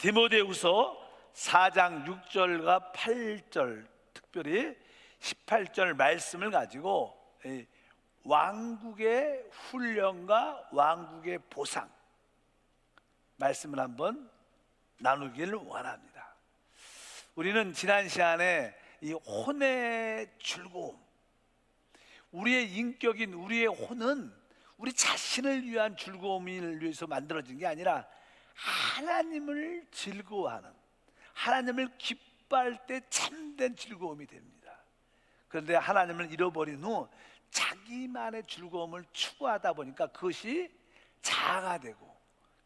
디모데후서 4장 6절과 8절, 특별히 18절 말씀을 가지고 왕국의 훈련과 왕국의 보상 말씀을 한번 나누기를 원합니다. 우리는 지난 시간에 이 혼의 즐거움, 우리의 인격인 우리의 혼은 우리 자신을 위한 즐거움을 위해서 만들어진 게 아니라 하나님을 즐거워하는, 하나님을 기뻐할 때 참된 즐거움이 됩니다. 그런데 하나님을 잃어버린 후 자기만의 즐거움을 추구하다 보니까 그것이 자아가 되고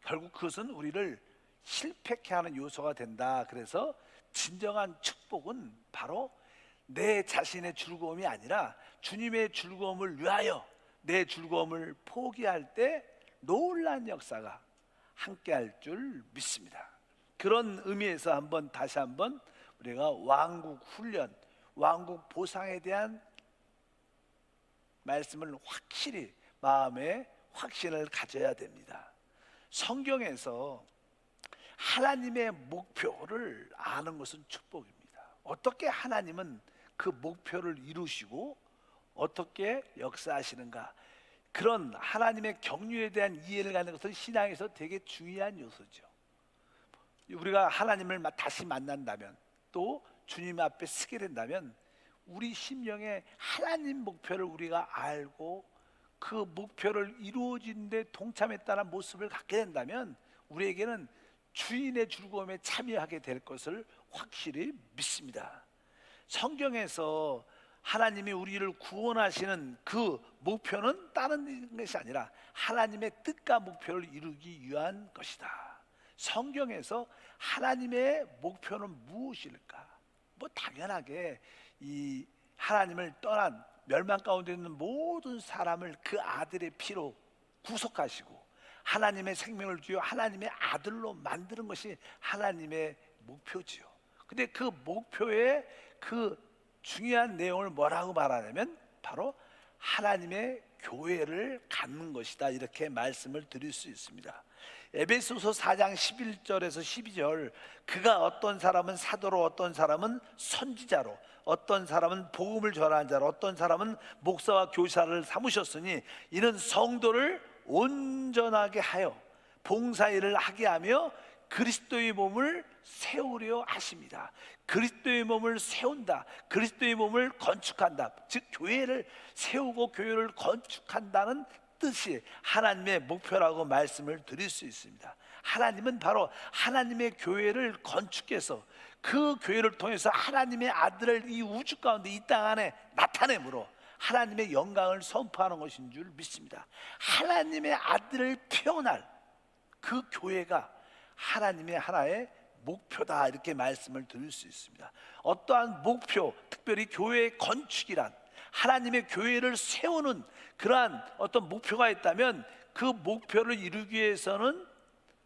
결국 그것은 우리를 실패케 하는 요소가 된다. 그래서 진정한 축복은 바로 내 자신의 즐거움이 아니라 주님의 즐거움을 위하여 내 즐거움을 포기할 때 놀라운 역사가 함께할 줄 믿습니다. 그런 의미에서 다시 한번 우리가 왕국 훈련, 왕국 보상에 대한 말씀을 확실히 마음에 확신을 가져야 됩니다. 성경에서 하나님의 목표를 아는 것은 축복입니다. 어떻게 하나님은 그 목표를 이루시고 어떻게 역사하시는가, 그런 하나님의 경륜에 대한 이해를 갖는 것은 신앙에서 되게 중요한 요소죠. 우리가 하나님을 다시 만난다면, 또 주님 앞에 서게 된다면 우리 심령에 하나님 목표를 우리가 알고 그 목표를 이루어진 데 동참했다는 모습을 갖게 된다면 우리에게는 주인의 즐거움에 참여하게 될 것을 확실히 믿습니다. 성경에서 하나님이 우리를 구원하시는 그 목표는 다른 것이 아니라 하나님의 뜻과 목표를 이루기 위한 것이다. 성경에서 하나님의 목표는 무엇일까? 당연하게 이 하나님을 떠난 멸망 가운데 있는 모든 사람을 그 아들의 피로 구속하시고 하나님의 생명을 주어 하나님의 아들로 만드는 것이 하나님의 목표지요. 근데 그 목표의 그 중요한 내용을 뭐라고 말하냐면 바로 하나님의 교회를 갖는 것이다, 이렇게 말씀을 드릴 수 있습니다. 에베소서 4장 11절에서 12절, 그가 어떤 사람은 사도로, 어떤 사람은 선지자로, 어떤 사람은 복음을 전하는 자로, 어떤 사람은 목사와 교사를 삼으셨으니 이는 성도를 온전하게 하여 봉사일을 하게 하며 그리스도의 몸을 세우려 하십니다. 그리스도의 몸을 세운다, 그리스도의 몸을 건축한다, 즉 교회를 세우고 교회를 건축한다는 뜻이 하나님의 목표라고 말씀을 드릴 수 있습니다. 하나님은 바로 하나님의 교회를 건축해서 그 교회를 통해서 하나님의 아들을 이 우주 가운데 이 땅 안에 나타내므로 하나님의 영광을 선포하는 것인 줄 믿습니다. 하나님의 아들을 표현할 그 교회가 하나님의 하나의 목표다, 이렇게 말씀을 드릴 수 있습니다. 어떠한 목표, 특별히 교회의 건축이란 하나님의 교회를 세우는 그러한 어떤 목표가 있다면 그 목표를 이루기 위해서는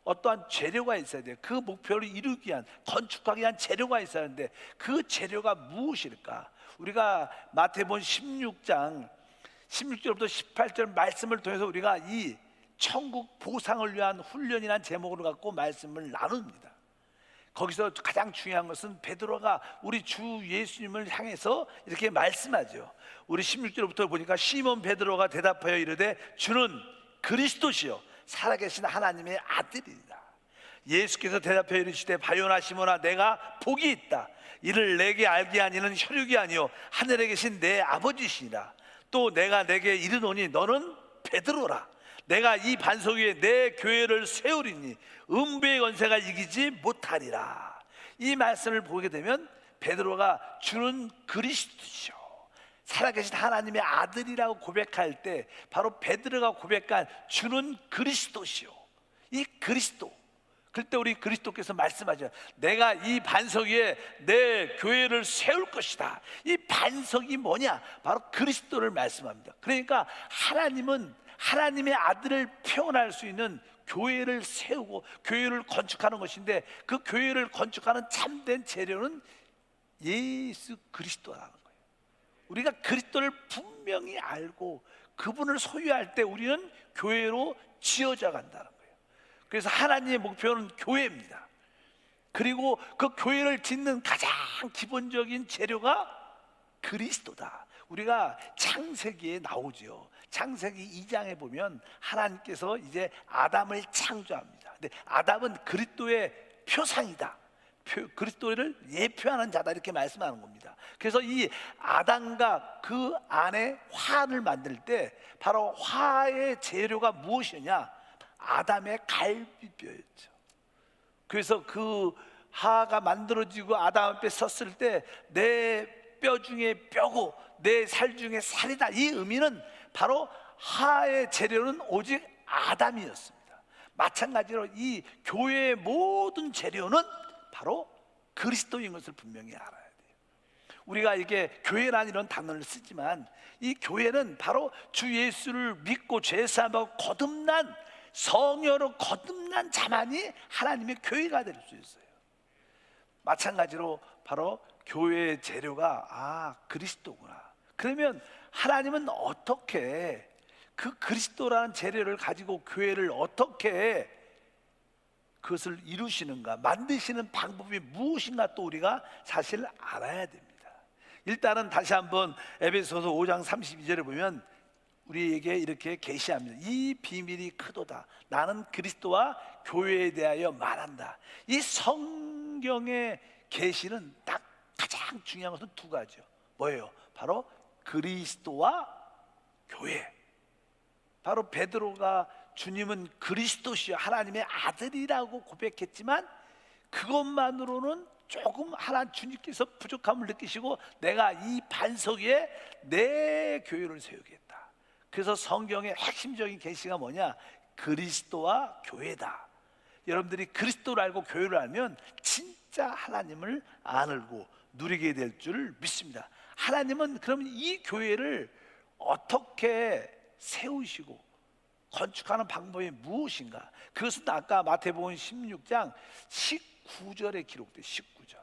어떠한 재료가 있어야 돼요. 그 목표를 이루기 위한, 건축하기 위한 재료가 있어야 하는데 그 재료가 무엇일까? 우리가 마태복음 16장 16절부터 18절 말씀을 통해서 우리가 이 천국 보상을 위한 훈련이라는 제목으로 갖고 말씀을 나눕니다. 거기서 가장 중요한 것은 베드로가 우리 주 예수님을 향해서 이렇게 말씀하죠. 우리 16절부터 보니까 시몬 베드로가 대답하여 이르되 주는 그리스도시요 살아계신 하나님의 아들이다. 예수께서 대답하여 이르시되 바요나 시몬아 내가 복이 있다. 이를 내게 알게 하니는 혈육이 아니요 하늘에 계신 내 아버지시니라. 또 내가 내게 이르노니 너는 베드로라. 내가 이 반석 위에 내 교회를 세우리니 음부의 권세가 이기지 못하리라. 이 말씀을 보게 되면 베드로가 주는 그리스도시요 살아계신 하나님의 아들이라고 고백할 때 바로 베드로가 고백한 주는 그리스도시요, 이 그리스도, 그때 우리 그리스도께서 말씀하죠. 내가 이 반석 위에 내 교회를 세울 것이다. 이 반석이 뭐냐? 바로 그리스도를 말씀합니다. 그러니까 하나님은 하나님의 아들을 표현할 수 있는 교회를 세우고 교회를 건축하는 것인데 그 교회를 건축하는 참된 재료는 예수 그리스도라는 거예요. 우리가 그리스도를 분명히 알고 그분을 소유할 때 우리는 교회로 지어져 간다는 거예요. 그래서 하나님의 목표는 교회입니다. 그리고 그 교회를 짓는 가장 기본적인 재료가 그리스도다. 우리가 창세기에 나오죠. 창세기 2장에 보면 하나님께서 이제 아담을 창조합니다. 근데 아담은 그리스도의 표상이다. 그리스도를 예표하는 자다, 이렇게 말씀하는 겁니다. 그래서 이 아담과 그 안에 화를 만들 때 바로 화의 재료가 무엇이냐? 아담의 갈비뼈였죠. 그래서 그 화가 만들어지고 아담 앞에 섰을 때 내 뼈 중에 뼈고 내 살 중에 살이다, 이 의미는 바로 화의 재료는 오직 아담이었습니다. 마찬가지로 이 교회의 모든 재료는 바로 그리스도인 것을 분명히 알아야 돼요. 우리가 이게 교회란 이런 단어를 쓰지만 이 교회는 바로 주 예수를 믿고 죄사함하고 거듭난, 성령으로 거듭난 자만이 하나님의 교회가 될 수 있어요. 마찬가지로 바로 교회의 재료가 그리스도구나. 그러면 하나님은 어떻게 그 그리스도라는 재료를 가지고 교회를 어떻게 그것을 이루시는가, 만드시는 방법이 무엇인가, 또 우리가 사실 알아야 됩니다. 일단은 다시 한번 에베소서 5장 32절에 보면 우리에게 이렇게 계시합니다. 이 비밀이 크도다. 나는 그리스도와 교회에 대하여 말한다. 이 성경의 계시는 딱 가장 중요한 것은 두 가지요. 뭐예요? 바로 그리스도와 교회. 바로 베드로가 주님은 그리스도시요 하나님의 아들이라고 고백했지만 그것만으로는 조금 주님께서 부족함을 느끼시고 내가 이 반석 위에 내 교회를 세우겠다. 그래서 성경의 핵심적인 계시가 뭐냐? 그리스도와 교회다. 여러분들이 그리스도를 알고 교회를 알면 진짜 하나님을 알고 누리게 될 줄 믿습니다. 하나님은 그럼 이 교회를 어떻게 세우시고 건축하는 방법이 무엇인가? 그것은 아까 마태복음 16장 19절에 기록돼. 19절.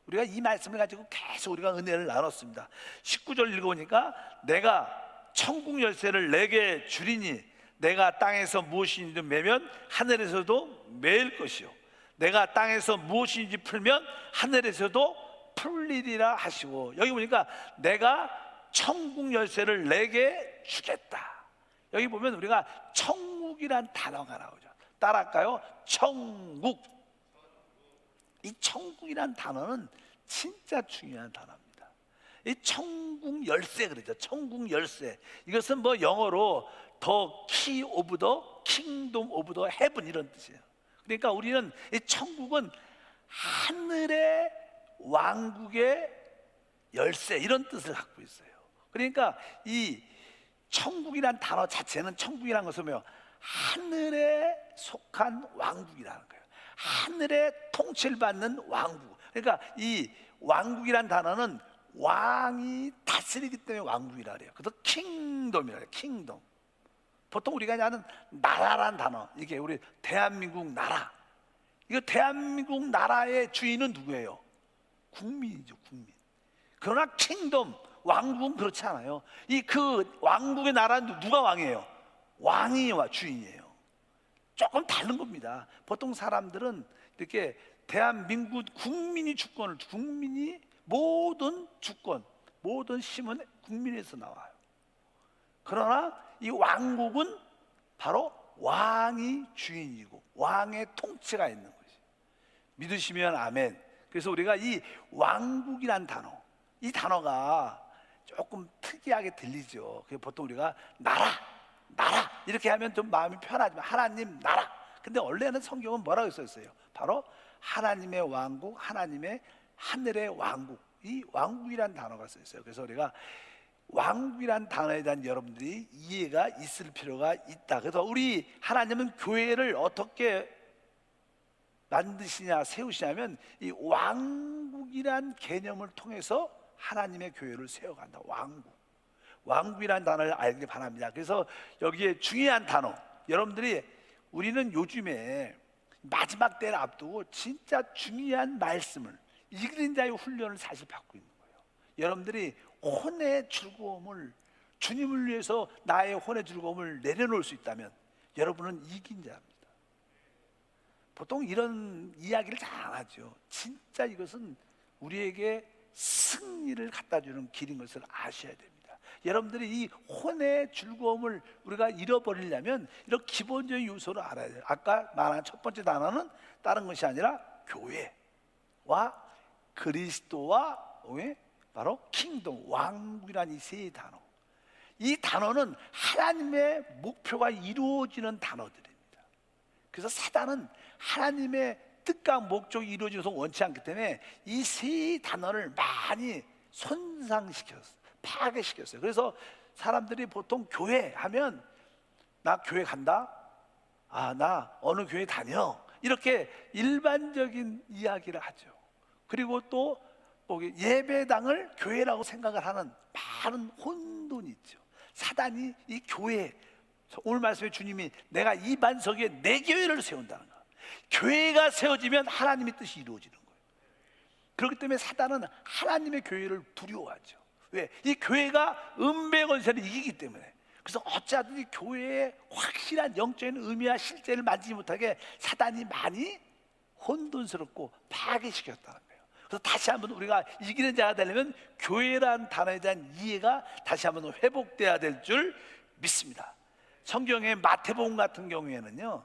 우리가 이 말씀을 가지고 계속 우리가 은혜를 나눴습니다. 19절 읽어보니까 내가 천국 열쇠를 내게 주리니 내가 땅에서 무엇인지 매면 하늘에서도 매일 것이요 내가 땅에서 무엇인지 풀면 하늘에서도 풀리리라 하시고, 여기 보니까 내가 천국 열쇠를 내게 주겠다. 여기 보면 우리가 천국이란 단어가 나오죠. 따라할까요? 천국. 이 천국이란 단어는 진짜 중요한 단어입니다. 이 천국 열쇠 그러죠. 천국 열쇠. 이것은 뭐 영어로 The key of the kingdom of the heaven 이런 뜻이에요. 그러니까 우리는 이 천국은 하늘의 왕국의 열쇠 이런 뜻을 갖고 있어요. 그러니까 이 천국이란 단어 자체는, 천국이란 것은 뭐예요? 하늘에 속한 왕국이라는 거예요. 하늘의 통치를 받는 왕국. 그러니까 이 왕국이란 단어는 왕이 다스리기 때문에 왕국이라 그래요. 그래서 킹덤이라 해요. 킹덤. 보통 우리가 아는 나라란 단어, 이게 우리 대한민국 나라. 이거 대한민국 나라의 주인은 누구예요? 국민이죠, 국민. 그러나 킹덤, 왕국은 그렇지 않아요. 이 그 왕국의 나라는 누가 왕이에요? 왕이 주인이에요. 조금 다른 겁니다. 보통 사람들은 이렇게 대한민국 국민이 주권을, 국민이 모든 주권, 모든 힘은 국민에서 나와요. 그러나 이 왕국은 바로 왕이 주인이고 왕의 통치가 있는 거지. 믿으시면 아멘. 그래서 우리가 이 왕국이란 단어, 이 단어가 조금 특이하게 들리죠. 보통 우리가 나라 이렇게 하면 좀 마음이 편하지만 하나님 나라. 근데 원래는 성경은 뭐라고 썼어요? 바로 하나님의 왕국, 하나님의 하늘의 왕국. 이 왕국이란 단어가 써 있어요. 그래서 우리가 왕국이란 단어에 대한 여러분들이 이해가 있을 필요가 있다. 그래서 우리 하나님은 교회를 어떻게 만드시냐, 세우시냐면 이 왕국이란 개념을 통해서 하나님의 교회를 세워간다. 왕국이란 단어를 알기 바랍니다. 그래서 여기에 중요한 단어, 여러분들이 우리는 요즘에 마지막 때를 앞두고 진짜 중요한 말씀을, 이기는 자의 훈련을 사실 받고 있는 거예요. 여러분들이 혼의 즐거움을, 주님을 위해서 나의 혼의 즐거움을 내려놓을 수 있다면 여러분은 이긴 자입니다. 보통 이런 이야기를 잘 하죠. 진짜 이것은 우리에게 승리를 갖다 주는 길인 것을 아셔야 됩니다. 여러분들이 이 혼의 즐거움을 우리가 잃어버리려면 이런 기본적인 요소를 알아야 돼요. 아까 말한 첫 번째 단어는 다른 것이 아니라 교회와 그리스도와 바로 킹덤, 왕국이라는 이 세 단어. 이 단어는 하나님의 목표가 이루어지는 단어들입니다. 그래서 사단은 하나님의 뜻과 목적이 이루어지는 것을 원치 않기 때문에 이 세 단어를 많이 손상시켰어요. 파괴시켰어요. 그래서 사람들이 보통 교회 하면 나 교회 간다? 아, 나 어느 교회 다녀? 이렇게 일반적인 이야기를 하죠. 그리고 또 예배당을 교회라고 생각을 하는 많은 혼돈이 있죠. 사단이 이 교회, 오늘 말씀에 주님이 내가 이 반석 위에 내 교회를 세운다는 거예요. 교회가 세워지면 하나님의 뜻이 이루어지는 거예요. 그렇기 때문에 사단은 하나님의 교회를 두려워하죠. 왜? 이 교회가 은배 권세를 이기기 때문에. 그래서 어찌하든지 교회의 확실한 영적인 의미와 실제를 만지지 못하게 사단이 많이 혼돈스럽고 파괴시켰다는 거예요. 그래서 다시 한번 우리가 이기는 자가 되려면 교회라는 단어에 대한 이해가 다시 한번 회복돼야 될 줄 믿습니다. 성경의 마태복음 같은 경우에는요,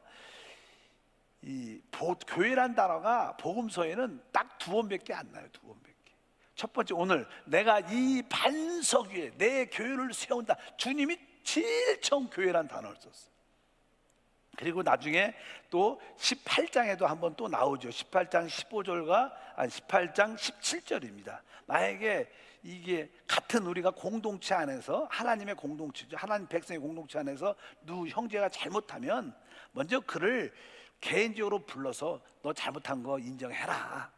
이 교회란 단어가 복음서에는 딱 2번밖에 안 나요. 2번밖에. 첫 번째, 오늘 내가 이 반석 위에 내 교회를 세운다. 주님이 제일 처음 교회란 단어를 썼어요. 그리고 나중에 또 18장에도 한번 또 나오죠. 18장 15절과 18장 17절입니다. 만약에 이게 같은 우리가 공동체 안에서 하나님의 공동체죠. 하나님 백성의 공동체 안에서 누구 형제가 잘못하면 먼저 그를 개인적으로 불러서 너 잘못한 거 인정해라.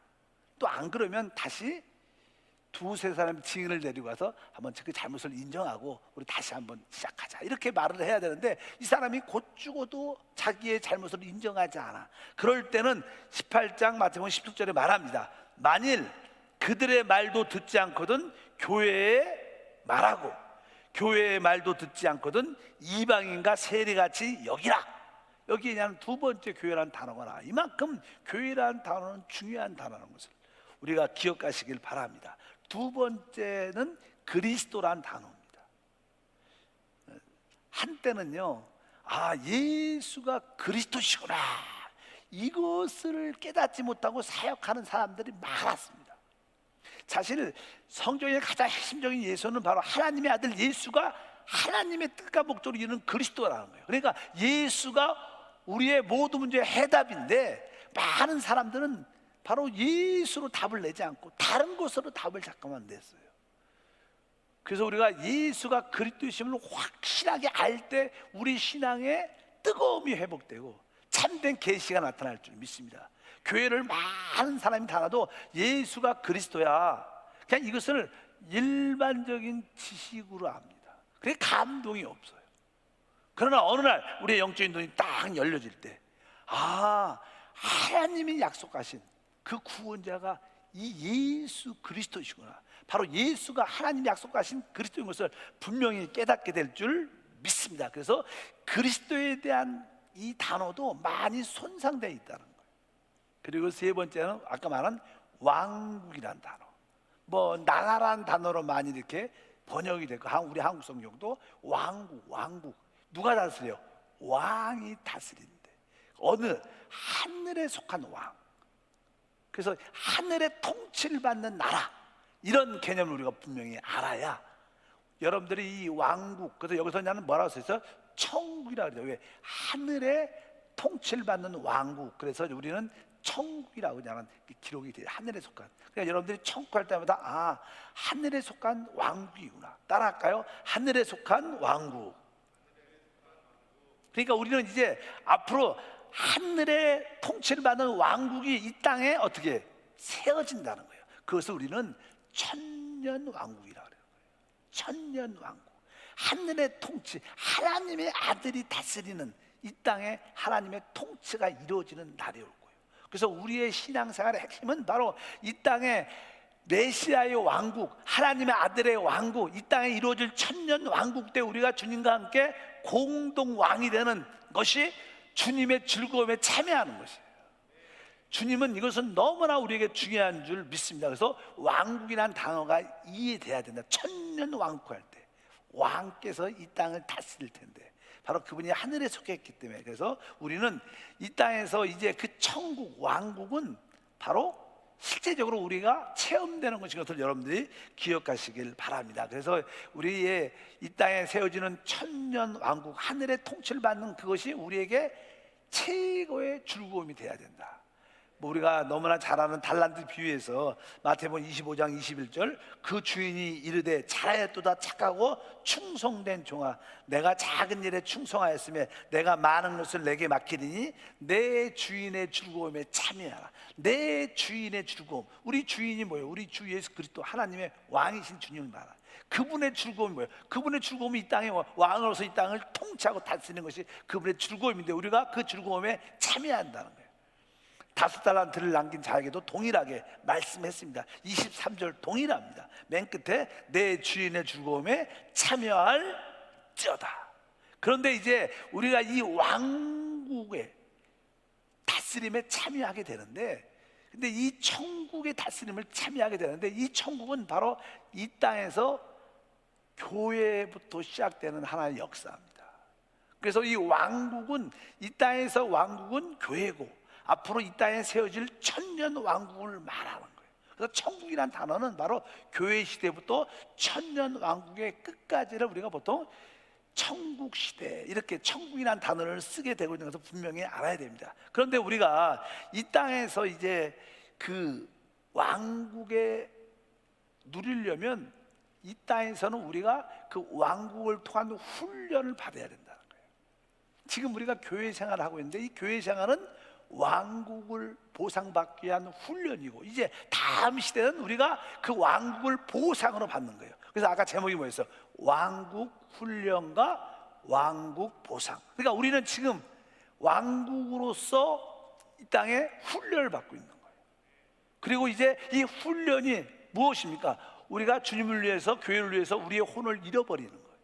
또 안 그러면 다시 두세 사람 증인을 데리고 와서 한번 그 잘못을 인정하고 우리 다시 한번 시작하자, 이렇게 말을 해야 되는데 이 사람이 곧 죽어도 자기의 잘못을 인정하지 않아. 그럴 때는 18장 마태복음 17절에 말합니다. 만일 그들의 말도 듣지 않거든 교회에 말하고 교회의 말도 듣지 않거든 이방인과 세리같이 여기라. 여기에 그냥 두 번째 교회라는 단어가 나와. 이만큼 교회라는 단어는 중요한 단어라는 것을 우리가 기억하시길 바랍니다. 두 번째는 그리스도란 단어입니다. 한때는요, 예수가 그리스도시구나, 이것을 깨닫지 못하고 사역하는 사람들이 많았습니다. 사실 성경의 가장 핵심적인 예수는 바로 하나님의 아들 예수가 하나님의 뜻과 목적을 이루는 그리스도라는 거예요. 그러니까 예수가 우리의 모든 문제의 해답인데 많은 사람들은 바로 예수로 답을 내지 않고 다른 것으로 답을 잠깐만 냈어요. 그래서 우리가 예수가 그리스도심을 확실하게 알 때 우리 신앙의 뜨거움이 회복되고 참된 계시가 나타날 줄 믿습니다. 교회를 많은 사람이 다녀도 예수가 그리스도야, 그냥 이것을 일반적인 지식으로 압니다. 그게 감동이 없어요. 그러나 어느 날 우리의 영적인 눈이 딱 열려질 때, 하나님이 약속하신 그 구원자가 이 예수 그리스도시구나, 바로 예수가 하나님이 약속하신 그리스도인 것을 분명히 깨닫게 될 줄 믿습니다. 그래서 그리스도에 대한 이 단어도 많이 손상되어 있다는 거예요. 그리고 세 번째는 아까 말한 왕국이란 단어, 나라란 단어로 많이 이렇게 번역이 됐고, 우리 한국 성경도 왕국 누가 다스려요? 왕이 다스린대. 어느 하늘에 속한 왕. 그래서 하늘의 통치를 받는 나라, 이런 개념을 우리가 분명히 알아야 여러분들이 이 왕국, 그래서 여기서 나는 뭐라고 써있어요? 천국이라고 그래요. 왜? 하늘의 통치를 받는 왕국. 그래서 우리는 천국이라고 그냥 기록이 돼요. 하늘에 속한. 그러니까 여러분들이 천국 할 때마다 하늘에 속한 왕국이구나. 따라할까요? 하늘에 속한 왕국. 그러니까 우리는 이제 앞으로 하늘의 통치를 받는 왕국이 이 땅에 어떻게 세워진다는 거예요. 그것을 우리는 천년 왕국이라고 그래요. 천년 왕국. 하늘의 통치, 하나님의 아들이 다스리는 이 땅에 하나님의 통치가 이루어지는 날이 올 거예요. 그래서 우리의 신앙생활의 핵심은 바로 이 땅에 메시아의 왕국, 하나님의 아들의 왕국, 이 땅에 이루어질 천년 왕국 때 우리가 주님과 함께 공동 왕이 되는 것이 주님의 즐거움에 참여하는 것이에요. 주님은 이것은 너무나 우리에게 중요한 줄 믿습니다. 그래서 왕국이라는 단어가 이해돼야 된다. 천년 왕국할 때 왕께서 이 땅을 다스릴 텐데 바로 그분이 하늘에 속했기 때문에, 그래서 우리는 이 땅에서 이제 그 천국 왕국은 바로 실제적으로 우리가 체험되는 것인 것을 여러분들이 기억하시길 바랍니다. 그래서 우리의 이 땅에 세워지는 천년 왕국, 하늘의 통치를 받는 그것이 우리에게 최고의 즐거움이 돼야 된다. 뭐 우리가 너무나 잘 아는 달란트 비유에서 마태복음 25장 21절, 그 주인이 이르되 잘하였도다 착하고 충성된 종아, 내가 작은 일에 충성하였으며 내가 많은 것을 내게 맡기리니 내 주인의 즐거움에 참여하라. 내 주인의 즐거움, 우리 주인이 뭐예요? 우리 주 예수 그리스도 하나님의 왕이신 주님을 말하라. 그분의 즐거움이 뭐예요? 그분의 즐거움이 이 땅에 왕으로서 이 땅을 통치하고 다스리는 것이 그분의 즐거움인데 우리가 그 즐거움에 참여한다는 거예요. 5달란트를 남긴 자에게도 동일하게 말씀했습니다. 23절 동일합니다. 맨 끝에 내 주인의 즐거움에 참여할지어다. 그런데 이제 우리가 이 왕국의 다스림에 참여하게 되는데, 근데 이 천국의 다스림을 참여하게 되는데, 이 천국은 바로 이 땅에서 교회부터 시작되는 하나의 역사입니다. 그래서 이 왕국은, 이 땅에서 왕국은 교회고 앞으로 이 땅에 세워질 천년 왕국을 말하는 거예요. 그래서 천국이란 단어는 바로 교회 시대부터 천년 왕국의 끝까지를 우리가 보통 천국 시대, 이렇게 천국이란 단어를 쓰게 되고 있는 것을 분명히 알아야 됩니다. 그런데 우리가 이 땅에서 이제 그 왕국에 누리려면 이 땅에서는 우리가 그 왕국을 통한 훈련을 받아야 된다는 거예요. 지금 우리가 교회 생활을 하고 있는데 이 교회 생활은 왕국을 보상받기 위한 훈련이고, 이제 다음 시대는 우리가 그 왕국을 보상으로 받는 거예요. 그래서 아까 제목이 뭐였어요? 왕국 훈련과 왕국 보상. 그러니까 우리는 지금 왕국으로서 이 땅에 훈련을 받고 있는 거예요. 그리고 이제 이 훈련이 무엇입니까? 우리가 주님을 위해서, 교회를 위해서 우리의 혼을 잃어버리는 거예요.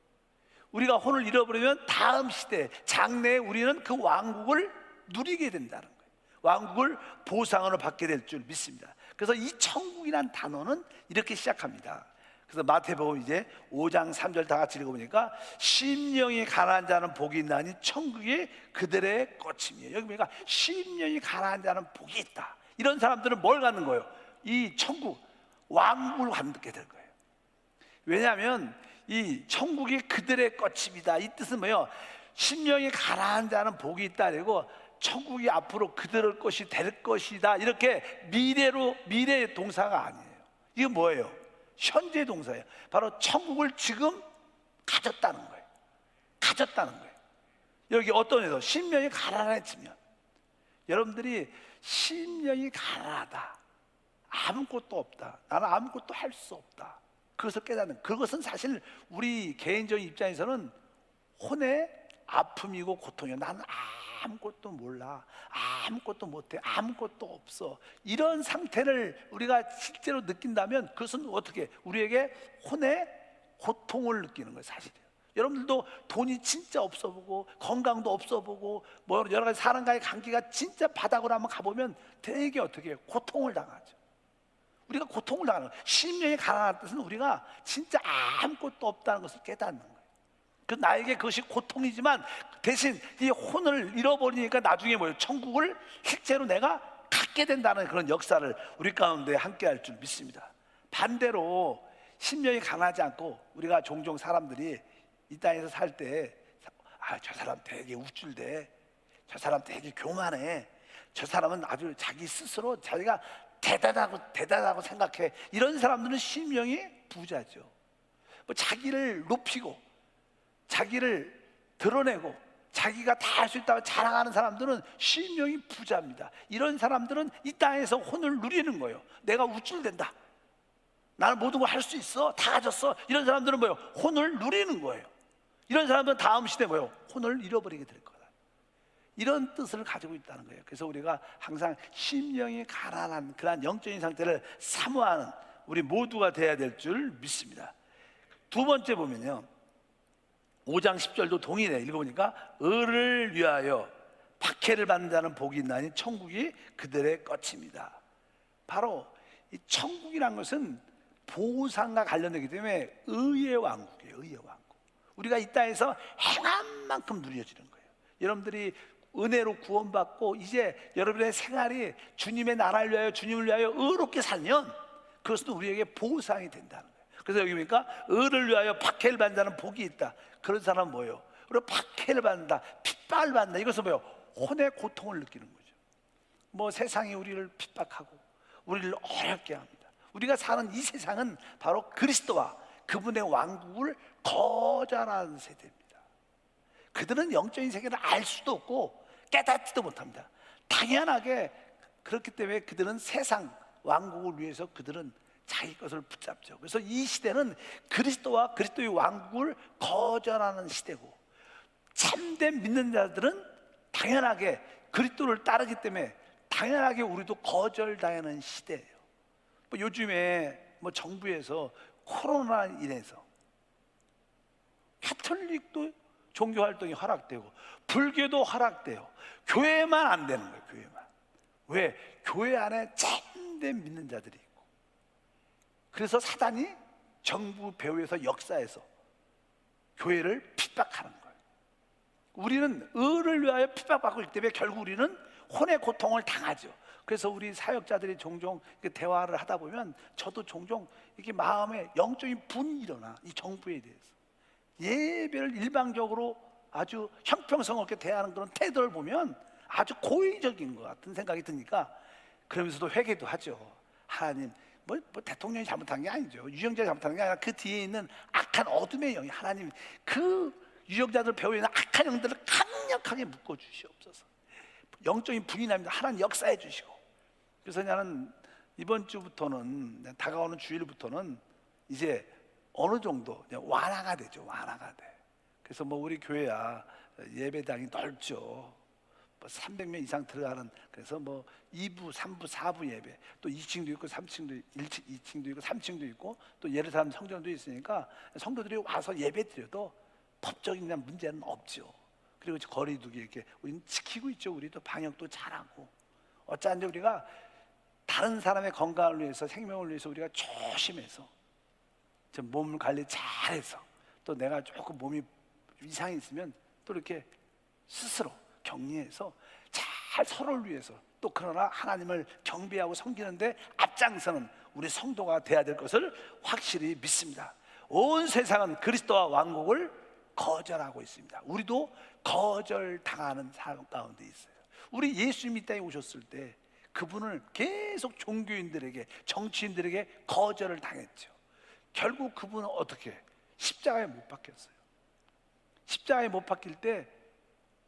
우리가 혼을 잃어버리면 다음 시대 장래에 우리는 그 왕국을 누리게 된다는 거예요. 왕국을 보상으로 받게 될 줄 믿습니다. 그래서 이 천국이란 단어는 이렇게 시작합니다. 그래서 마태복음 이제 5장 3절 다 같이 읽어보니까 심령이 가난한 자는 복이 있나니 천국이 그들의 꽃임이에요. 여기 보니까 심령이 가난한 자는 복이 있다. 이런 사람들은 뭘 갖는 거예요? 이 천국 왕국을 갖게 될 거예요. 왜냐하면 이 천국이 그들의 꽃입니다. 이 뜻은 뭐예요? 심령이 가난한 자는 복이 있다. 그리고 천국이 앞으로 그들의 것이 될 것이다. 이렇게 미래의 동사가 아니에요. 이게 뭐예요? 현재 동사예요. 바로 천국을 지금 가졌다는 거예요. 가졌다는 거예요. 여기 어떤 애도 심령이 가난해지면, 여러분들이 심령이 가난하다, 아무것도 없다, 나는 아무것도 할 수 없다, 그것을 깨닫는, 그것은 사실 우리 개인적인 입장에서는 혼의 아픔이고 고통이에요. 나는 아무것도 몰라, 아무것도 못해, 아무것도 없어, 이런 상태를 우리가 실제로 느낀다면 그것은 어떻게 우리에게 혼의 고통을 느끼는 거예요. 사실이에요. 여러분들도 돈이 진짜 없어 보고 건강도 없어 보고 뭐 여러 가지 사람과의 관계가 진짜 바닥으로 한번 가보면 되게 어떻게 해요? 고통을 당하죠. 우리가 고통을 당하는 거예요. 심령이 가난한 뜻은 우리가 진짜 아무것도 없다는 것을 깨닫는 거예요. 그 나에게 그것이 고통이지만 대신 이 혼을 잃어버리니까 나중에 뭐예요? 천국을 실제로 내가 갖게 된다는 그런 역사를 우리 가운데 함께 할 줄 믿습니다. 반대로 심령이 가난하지 않고 우리가 종종 사람들이 이 땅에서 살 때 저 사람 되게 우쭐대, 저 사람 되게 교만해, 저 사람은 아주 자기 스스로 자기가 대단하고 생각해, 이런 사람들은 심령이 부자죠. 뭐 자기를 높이고 자기를 드러내고 자기가 다 할 수 있다고 자랑하는 사람들은 심령이 부자입니다. 이런 사람들은 이 땅에서 혼을 누리는 거예요. 내가 우쭐댄다, 나는 모든 걸 할 수 있어, 다 가졌어, 이런 사람들은 뭐예요? 혼을 누리는 거예요. 이런 사람들은 다음 시대에 뭐예요? 혼을 잃어버리게 될 거다, 이런 뜻을 가지고 있다는 거예요. 그래서 우리가 항상 심령이 가난한 그러한 영적인 상태를 사모하는 우리 모두가 돼야 될 줄 믿습니다. 두 번째 보면요, 5장 10절도 동일해. 읽어보니까 을을 위하여 박해를 받는 자는 복이 있나니 천국이 그들의 것입니다. 바로 이 천국이란 것은 보상과 관련되기 때문에 의의 왕국이에요. 의의 왕국. 우리가 이 땅에서 행한 만큼 누려지는 거예요. 여러분들이 은혜로 구원받고 이제 여러분의 생활이 주님의 나라를 위하여, 주님을 위하여 의롭게 살면 그것은 우리에게 보상이 된다는 거예요. 그래서 여기 보니까 의를 위하여 박해를 받는 자는 복이 있다. 그런 사람은 뭐예요? 그리고 박해를 받는다, 핍박을 받는다. 이것은 뭐예요? 혼의 고통을 느끼는 거죠. 뭐 세상이 우리를 핍박하고 우리를 어렵게 합니다. 우리가 사는 이 세상은 바로 그리스도와 그분의 왕국을 거절하는 세대입니다. 그들은 영적인 세계를 알 수도 없고 깨닫지도 못합니다. 당연하게 그렇기 때문에 그들은 세상 왕국을 위해서 그들은 자기 것을 붙잡죠. 그래서 이 시대는 그리스도와 그리스도의 왕국을 거절하는 시대고, 참된 믿는 자들은 당연하게 그리스도를 따르기 때문에 당연하게 우리도 거절당하는 시대예요. 뭐 요즘에 뭐 정부에서 코로나 인해서 가톨릭도 종교 활동이 허락되고 불교도 허락돼요. 교회만 안 되는 거예요. 교회만. 왜? 교회 안에 참된 믿는 자들이 있고, 그래서 사단이 정부 배후에서 역사에서 교회를 핍박하는 거예요. 우리는 의를 위하여 핍박받고 있기 때문에 결국 우리는 혼의 고통을 당하죠. 그래서 우리 사역자들이 종종 대화를 하다 보면 저도 종종 이렇게 마음에 영적인 분이 일어나. 이 정부에 대해서 예배를 일방적으로 아주 형평성 없게 대하는 그런 태도를 보면 아주 고의적인 것 같은 생각이 드니까, 그러면서도 회개도 하죠. 하나님, 뭐 대통령이 잘못한 게 아니죠. 유정자가 잘못한 게 아니라 그 뒤에 있는 악한 어둠의 영이, 하나님 그 유정자들 배후에 있는 악한 영들을 강력하게 묶어 주시옵소서. 영적인 분이 납니다. 하나님 역사해 주시고. 그래서 나는 이번 주부터는, 다가오는 주일부터는 이제 어느 정도 완화가 되죠. 완화가 돼. 그래서 뭐 우리 교회야 예배당이 넓죠. 뭐 300명 이상 들어가는, 그래서 뭐 2부, 3부, 4부 예배, 또 2층도 있고 3층도 2층도 있고 3층도 있고 또 예루살렘 성전도 있으니까 성도들이 와서 예배 드려도 법적인 문제는 없죠. 그리고 거리두기 이렇게 우리는 지키고 있죠. 우리도 방역도 잘하고. 어쩌한지 우리가 다른 사람의 건강을 위해서, 생명을 위해서 우리가 조심해서 몸 관리 잘해서, 또 내가 조금 몸이 이상이 있으면 또 이렇게 스스로 격리해서 잘 서로를 위해서, 또 그러나 하나님을 경배하고 섬기는데 앞장서는 우리 성도가 돼야 될 것을 확실히 믿습니다. 온 세상은 그리스도와 왕국을 거절하고 있습니다. 우리도 거절당하는 삶 가운데 있어요. 우리 예수님이 이 땅에 오셨을 때 그분을 계속 종교인들에게, 정치인들에게 거절을 당했죠. 결국 그분은 어떻게? 십자가에 못 박혔어요. 십자가에 못 박힐 때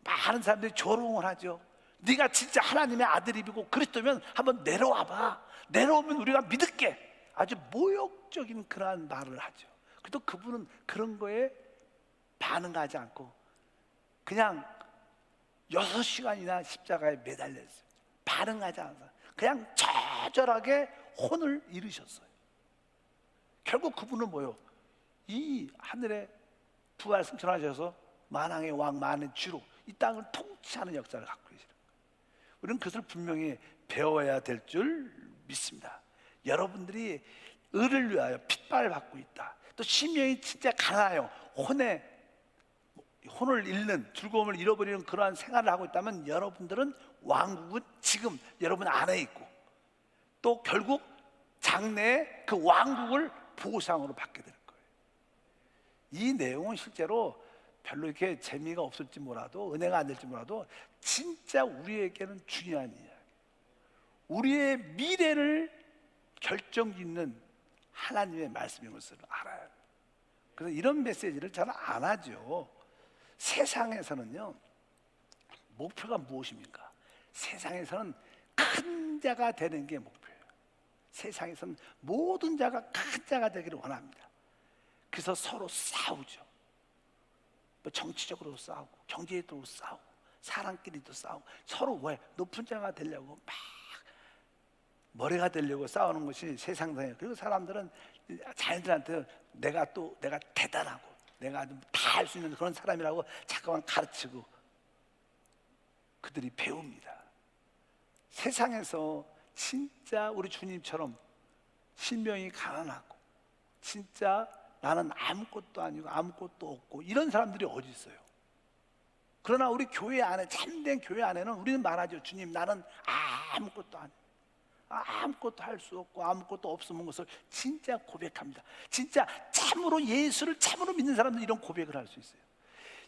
많은 사람들이 조롱을 하죠. 네가 진짜 하나님의 아들이고 그리스도면 한번 내려와봐. 내려오면 우리가 믿을게. 아주 모욕적인 그러한 말을 하죠. 그래도 그분은 그런 거에 반응하지 않고 그냥 6시간이나 십자가에 매달렸어요. 반응하지 않아서 그냥 처절하게 혼을 잃으셨어요. 결국 그분은 뭐요? 이 하늘에 부활 승천하셔서 만왕의 왕, 만의 주로 이 땅을 통치하는 역사를 갖고 계시는 거예요. 우리는 그것을 분명히 배워야 될 줄 믿습니다. 여러분들이 의를 위하여 핍박을 받고 있다. 또 심령이 진짜 가난해요. 혼을 잃는, 즐거움을 잃어버리는 그러한 생활을 하고 있다면 여러분들은 왕국은 지금 여러분 안에 있고, 또 결국 장래에 그 왕국을 보상으로 받게 될 거예요. 이 내용은 실제로 별로 이렇게 재미가 없을지 몰라도, 은혜가 안 될지 몰라도 진짜 우리에게는 중요한 이야기, 우리의 미래를 결정짓는 하나님의 말씀인 것을 알아요. 그래서 이런 메시지를 잘 안 하죠. 세상에서는요, 목표가 무엇입니까? 세상에서는 큰 자가 되는 게 목표예요. 세상에서는 모든 자가 큰 자가 되기를 원합니다. 그래서 서로 싸우죠. 뭐 정치적으로도 싸우고, 경제적으로도 싸우고, 사람끼리도 싸우고, 서로 왜 높은 자가 되려고 막 머리가 되려고 싸우는 것이 세상상이에요. 그리고 사람들은 자녀들한테 내가 대단하고 내가 다 할 수 있는 그런 사람이라고 자꾸만 가르치고, 그들이 배웁니다. 세상에서 진짜 우리 주님처럼 신명이 가난하고 진짜 나는 아무것도 아니고 아무것도 없고 이런 사람들이 어디 있어요? 그러나 우리 교회 안에, 참된 교회 안에는 우리는 말하죠. 주님, 나는 아무것도 아니에요. 아무것도 할 수 없고 아무것도 없음은 것을 진짜 고백합니다. 진짜 참으로 예수를 참으로 믿는 사람들은 이런 고백을 할 수 있어요.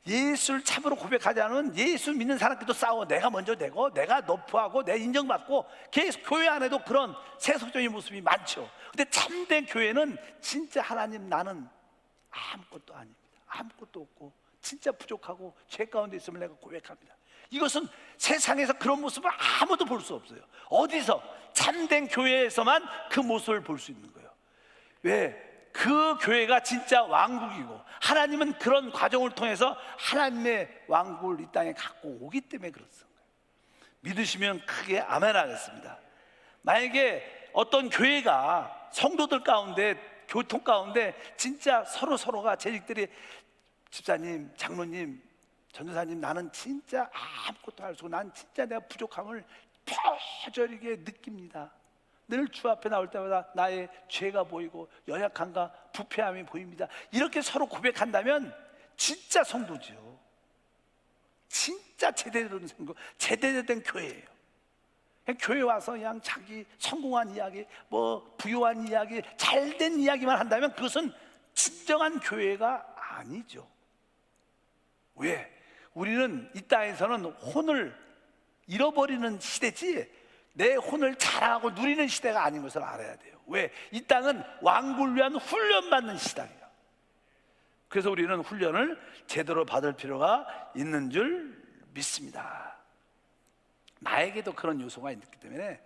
예수를 참으로 고백하지 않으면 예수 믿는 사람끼리도 싸워. 내가 먼저 되고 내가 너프하고 내가 인정받고, 계속 교회 안에도 그런 세속적인 모습이 많죠. 근데 참된 교회는 진짜 하나님, 나는 아무것도 아닙니다. 아무것도 없고 진짜 부족하고 죄 가운데 있음을 내가 고백합니다. 이것은 세상에서 그런 모습을 아무도 볼 수 없어요. 어디서? 참된 교회에서만 그 모습을 볼 수 있는 거예요. 왜? 그 교회가 진짜 왕국이고 하나님은 그런 과정을 통해서 하나님의 왕국을 이 땅에 갖고 오기 때문에 그렇습니다. 믿으시면 크게 아멘 하겠습니다. 만약에 어떤 교회가 성도들 가운데, 교통 가운데 진짜 서로가 재직들이, 집사님, 장로님, 전도사님, 나는 진짜 아무것도 할 수 없고 난 진짜 내가 부족함을 표절하게 느낍니다. 늘 주 앞에 나올 때마다 나의 죄가 보이고 연약함과 부패함이 보입니다. 이렇게 서로 고백한다면 진짜 성도죠. 진짜 제대로 된 성도, 제대로 된 교회예요. 그냥 교회 와서 그냥 자기 성공한 이야기, 뭐 부유한 이야기, 잘된 이야기만 한다면 그것은 진정한 교회가 아니죠. 왜? 우리는 이 땅에서는 혼을 잃어버리는 시대지 내 혼을 자랑하고 누리는 시대가 아닌 것을 알아야 돼요. 왜? 이 땅은 왕국을 위한 훈련받는 시대예요. 그래서 우리는 훈련을 제대로 받을 필요가 있는 줄 믿습니다. 나에게도 그런 요소가 있기 때문에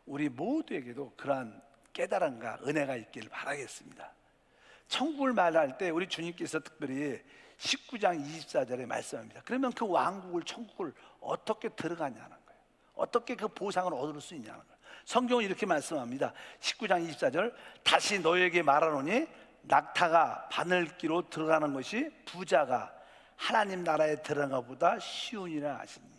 우리 모두에게도 그러한 깨달음과 은혜가 있기를 바라겠습니다. 천국을 말할 때 우리 주님께서 특별히 19장 24절에 말씀합니다. 그러면 그 왕국을, 천국을 어떻게 들어가냐는 거예요. 어떻게 그 보상을 얻을 수 있냐는 거예요. 성경은 이렇게 말씀합니다. 19장 24절, 다시 너에게 말하노니 낙타가 바늘기로 들어가는 것이 부자가 하나님 나라에 들어가는 것보다 쉬우니라 하시니.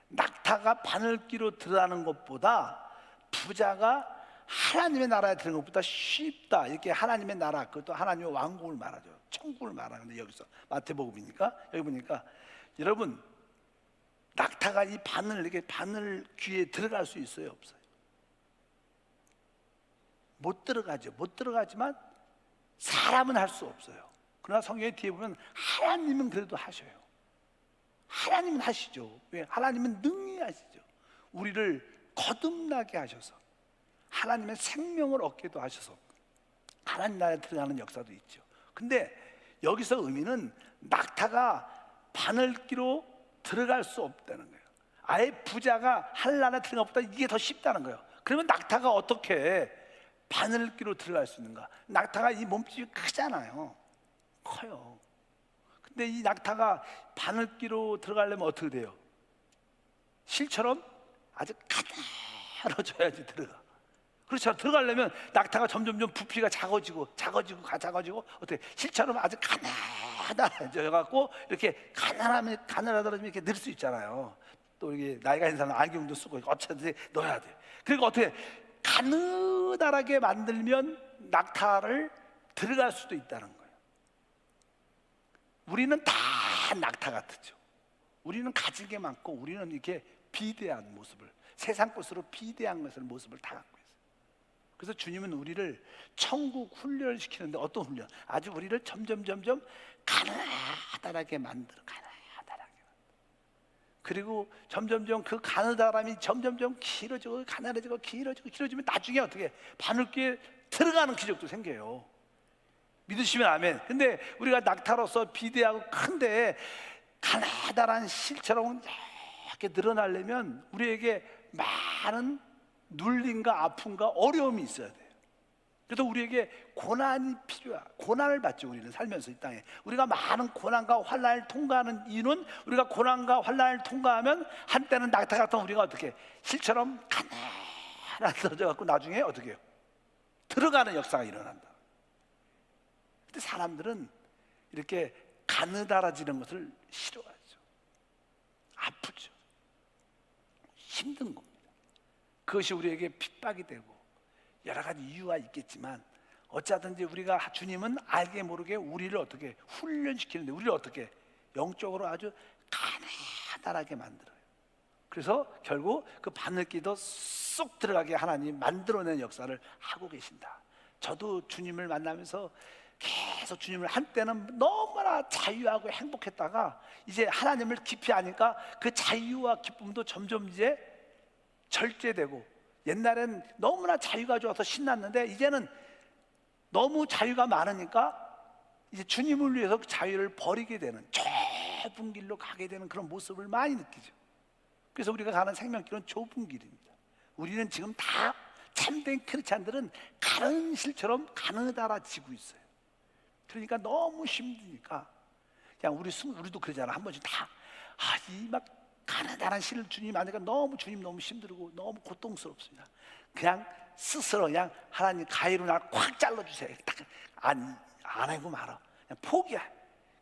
낙타가 바늘기로 들어가는 것보다 부자가 하나님의 나라에 들어가는 것보다 쉽다. 이렇게 하나님의 나라, 그것도 하나님의 왕국을 말하죠. 천국을 말하는데 여기서 마태복음이니까 여기 보니까, 여러분, 낙타가 이 바늘, 이렇게 바늘 귀에 들어갈 수 있어요, 없어요? 못 들어가죠. 못 들어가지만 사람은 할 수 없어요. 그러나 성경의 뒤에 보면 하나님은 그래도 하셔요. 하나님은 하시죠. 왜? 하나님은 능히 하시죠. 우리를 거듭나게 하셔서 하나님의 생명을 얻게도 하셔서 하나님 나라에 들어가는 역사도 있죠. 근데 여기서 의미는 낙타가 바늘기로 들어갈 수 없다는 거예요. 아예 부자가 하늘나라에 들어간 것보다 이게 더 쉽다는 거예요. 그러면 낙타가 어떻게 바늘기로 들어갈 수 있는가? 낙타가 이 몸집이 크잖아요. 커요. 근데 이 낙타가 바늘기로 들어가려면 어떻게 돼요? 실처럼 아주 가늘어져야지 들어가. 그렇죠. 들어가려면 낙타가 점점점 부피가 작아지고 어떻게 실처럼 아주 가늘어져갖고 이렇게 가늘하다 보면 이렇게 늘 수 있잖아요. 또 이게 나이가 있는 사람은 안경도 쓰고 어차피 넣어야 돼. 그러니까 어떻게 가느다랗게 만들면 낙타를 들어갈 수도 있다는 거예요. 우리는 다 낙타 같죠. 우리는 가진 게 많고 우리는 이렇게 비대한 모습을, 세상 것으로 비대한 것을 모습을 다 갖고 있어요. 그래서 주님은 우리를 천국 훈련을 시키는데, 어떤 훈련? 아주 우리를 점점 가느다랗게 만들어, 가느다랗게. 그리고 점점점 그 가느다람이 점점점 길어지고 가느다지고 길어지면 나중에 어떻게 바늘귀에 들어가는 기적도 생겨요. 믿으시면 아멘. 근데 우리가 낙타로서 비대하고 큰데 가느다란 실처럼 이렇게 늘어나려면 우리에게 많은 눌림과 아픔과 어려움이 있어야 돼요. 그래서 우리에게 고난이 필요해요. 고난을 받죠. 우리는 살면서 이 땅에 우리가 많은 고난과 환난을 통과하는 이유는, 우리가 고난과 환난을 통과하면 한때는 낙타 같은 우리가 어떻게 실처럼 가난해져 갖고 나중에 어떻게 해요? 들어가는 역사가 일어난다. 근데 사람들은 이렇게 가느다라지는 것을 싫어하죠. 아프죠. 힘든 겁니다. 그것이 우리에게 핍박이 되고 여러 가지 이유가 있겠지만 어쩌든지 우리가 주님은 알게 모르게 우리를 어떻게 훈련시키는데 우리를 어떻게 영적으로 아주 가난하게 만들어요. 그래서 결국 그 바늘기도 쏙 들어가게 하나님 만들어낸 역사를 하고 계신다. 저도 주님을 만나면서 계속 주님을 한때는 너무나 자유하고 행복했다가 이제 하나님을 깊이 아니까 그 자유와 기쁨도 점점 이제 절제되고, 옛날엔 너무나 자유가 좋아서 신났는데 이제는 너무 자유가 많으니까 이제 주님을 위해서 그 자유를 버리게 되는, 좁은 길로 가게 되는 그런 모습을 많이 느끼죠. 그래서 우리가 가는 생명길은 좁은 길입니다. 우리는 지금 다 참된 크리스찬들은 가는 실처럼 가느다라지고 있어요. 그러니까 너무 힘드니까 그냥 우리도 그러잖아. 한 번씩 다 이 막 가느다란 실을 주님 안에가 너무 주님 너무 힘들고 너무 고통스럽습니다. 그냥 스스로 그냥 하나님 가위로 날 콱 잘라주세요. 안 하고 말아. 그냥 포기해.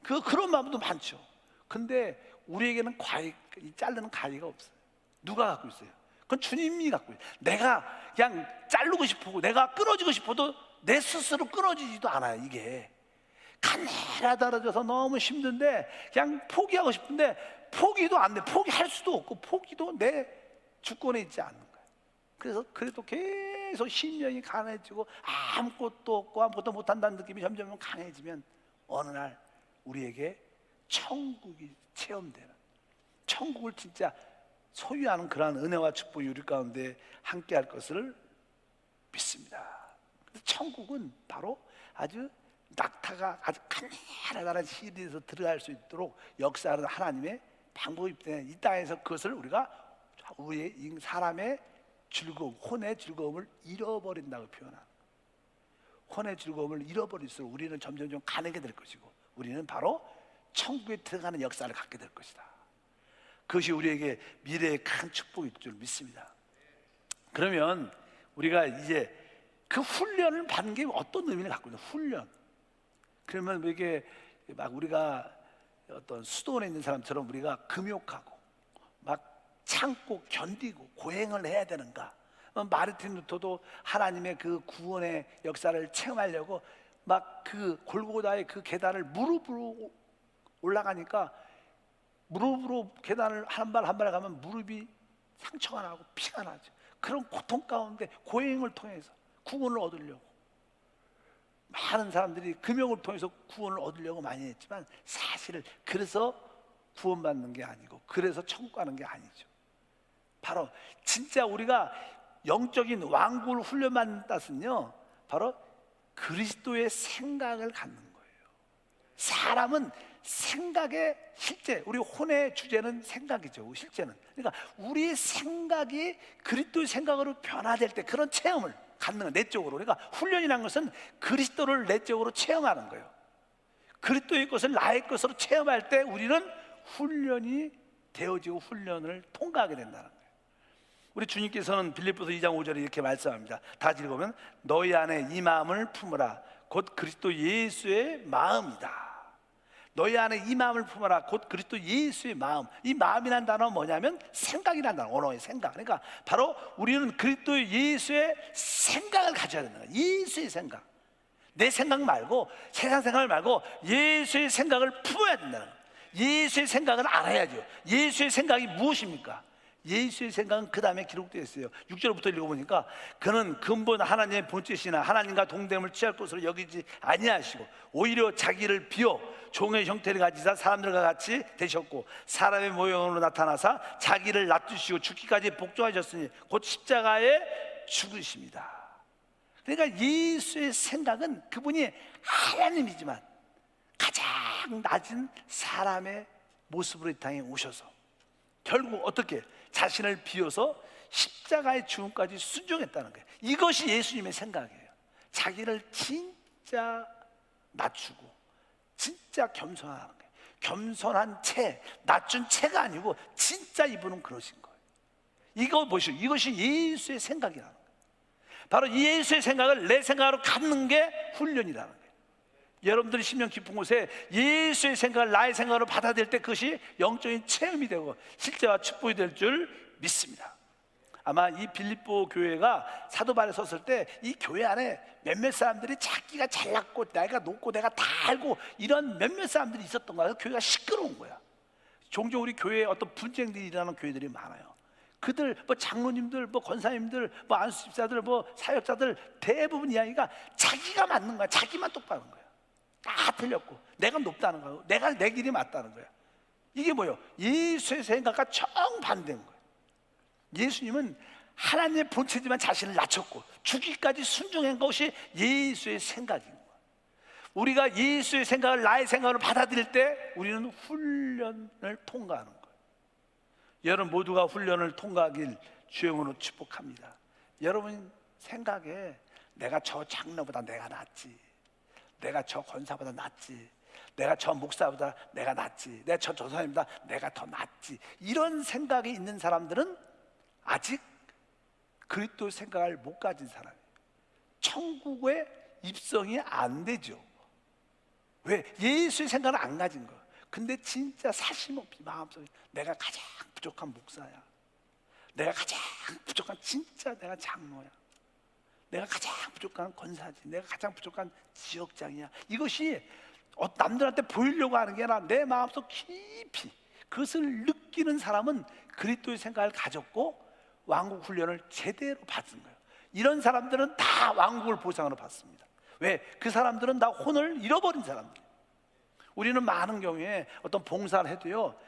그런 마음도 많죠. 근데 우리에게는 이 자르는 가위가 없어요. 누가 갖고 있어요? 그건 주님이 갖고 있어요. 내가 그냥 자르고 싶고 내가 끊어지고 싶어도 내 스스로 끊어지지도 않아요. 이게 가느다라져서 너무 힘든데 그냥 포기하고 싶은데 포기도 안 돼. 포기할 수도 없고 포기도 내 주권에 있지 않는 거예요. 그래서 그래도 계속 심령이 강해지고 아무것도 없고 아무것도 못한다는 느낌이 점점 강해지면 어느 날 우리에게 천국이 체험되는, 천국을 진짜 소유하는 그러한 은혜와 축복이 우리 가운데 함께 할 것을 믿습니다. 천국은 바로 아주 낙타가 아주 가느다란 실에서 들어갈 수 있도록 역사하는 하나님의 방법이기 때문에 이 땅에서 그것을 우리가 우리의 사람의 즐거움, 혼의 즐거움을 잃어버린다고 표현합니다. 혼의 즐거움을 잃어버릴수록 우리는 점점 가늘게 될 것이고 우리는 바로 천국에 들어가는 역사를 갖게 될 것이다. 그것이 우리에게 미래의 큰 축복일 줄 믿습니다. 그러면 우리가 이제 그 훈련을 받는 게 어떤 의미를 갖고 있는 훈련? 그러면 이게 막 우리가 어떤 수도원에 있는 사람처럼 우리가 금욕하고 막 참고 견디고 고행을 해야 되는가? 마르틴 루터도 하나님의 그 구원의 역사를 체험하려고 막 그 골고다의 그 계단을 무릎으로 올라가니까 무릎으로 계단을 한 발 한 발 가면 무릎이 상처가 나고 피가 나죠. 그런 고통 가운데 고행을 통해서 구원을 얻으려고 많은 사람들이 금욕을 통해서 구원을 얻으려고 많이 했지만 사실은 그래서 구원받는 게 아니고 그래서 천국 가는 게 아니죠. 바로 진짜 우리가 영적인 왕국을 훈련받는 뜻은요 바로 그리스도의 생각을 갖는 거예요. 사람은 생각의 실제, 우리 혼의 주제는 생각이죠. 실제는 그러니까 우리의 생각이 그리스도의 생각으로 변화될 때 그런 체험을 갖는 거예요. 내적으로. 그러니까 훈련이라는 것은 그리스도를 내적으로 체험하는 거예요. 그리스도의 것을 나의 것으로 체험할 때 우리는 훈련이 되어지고 훈련을 통과하게 된다는 거예요. 우리 주님께서는 빌립보서 2장 5절에 이렇게 말씀합니다. 다 읽으면 너희 안에 이 마음을 품으라 곧 그리스도 예수의 마음이다. 너희 안에 이 마음을 품어라 곧 그리스도 예수의 마음. 이 마음이라는 단어는 뭐냐면 생각이라는 단어, 언어의 생각. 그러니까 바로 우리는 그리스도 예수의 생각을 가져야 된다. 예수의 생각. 내 생각 말고 세상 생각을 말고 예수의 생각을 품어야 된다. 예수의 생각을 알아야죠. 예수의 생각이 무엇입니까? 예수의 생각은 그 다음에 기록되어 있어요. 6절부터 읽어보니까 그는 근본 하나님의 본체시나 하나님과 동됨을 취할 것으로 여기지 아니하시고 오히려 자기를 비워 종의 형태를 가지사 사람들과 같이 되셨고 사람의 모형으로 나타나사 자기를 낮추시고 죽기까지 복종하셨으니 곧 십자가에 죽으십니다. 그러니까 예수의 생각은 그분이 하나님이지만 가장 낮은 사람의 모습으로 이 땅에 오셔서 결국 어떻게 자신을 비워서 십자가의 죽음까지 순종했다는 거예요. 이것이 예수님의 생각이에요. 자기를 진짜 낮추고 진짜 겸손하는 거예요. 겸손한 채, 낮춘 채가 아니고 진짜 이분은 그러신 거예요. 이거 보시오. 이것이 예수의 생각이라는 거예요. 바로 이 예수의 생각을 내 생각으로 갖는 게 훈련이라는 거예요. 여러분들이 심령 깊은 곳에 예수의 생각을 나의 생각으로 받아들일 때 그것이 영적인 체험이 되고 실제와 축복이 될 줄 믿습니다. 아마 이 빌립보 교회가 사도 바울이 섰을 때 이 교회 안에 몇몇 사람들이 자기가 잘났고 내가 높고 내가 다 알고 이런 몇몇 사람들이 있었던 거야. 교회가 시끄러운 거야. 종종 우리 교회에 어떤 분쟁들이 일어나는 교회들이 많아요. 그들 뭐 장로님들, 뭐 권사님들, 뭐 안수 집사들, 뭐 사역자들 대부분 이야기가 자기가 맞는 거야. 자기만 똑바른 거야. 다 틀렸고 내가 높다는 거야. 내가 내 길이 맞다는 거야. 이게 뭐예요? 예수의 생각과 정반대인 거예요. 예수님은 하나님의 본체지만 자신을 낮췄고 죽기까지 순종한 것이 예수의 생각인 거예요. 우리가 예수의 생각을 나의 생각으로 받아들일 때 우리는 훈련을 통과하는 거예요. 여러분 모두가 훈련을 통과하길 주영으로 축복합니다. 여러분 생각에 내가 저 장로보다 내가 낫지, 내가 저 권사보다 낫지, 내가 저 목사보다 내가 낫지, 내가 저 조사님보다 내가 더 낫지, 이런 생각이 있는 사람들은 아직 그리스도의 생각을 못 가진 사람이에요. 천국에 입성이 안 되죠. 왜? 예수의 생각을 안 가진 거예요. 근데 진짜 사심없이 마음속에 내가 가장 부족한 목사야, 내가 가장 부족한 진짜 내가 장로야, 내가 가장 부족한 권사지, 내가 가장 부족한 지역장이야. 이것이 남들한테 보이려고 하는 게 아니라 내 마음속 깊이 그것을 느끼는 사람은 그리스도의 생각을 가졌고 왕국 훈련을 제대로 받은 거예요. 이런 사람들은 다 왕국을 보상으로 받습니다. 왜? 그 사람들은 다 혼을 잃어버린 사람들. 우리는 많은 경우에 어떤 봉사를 해도요,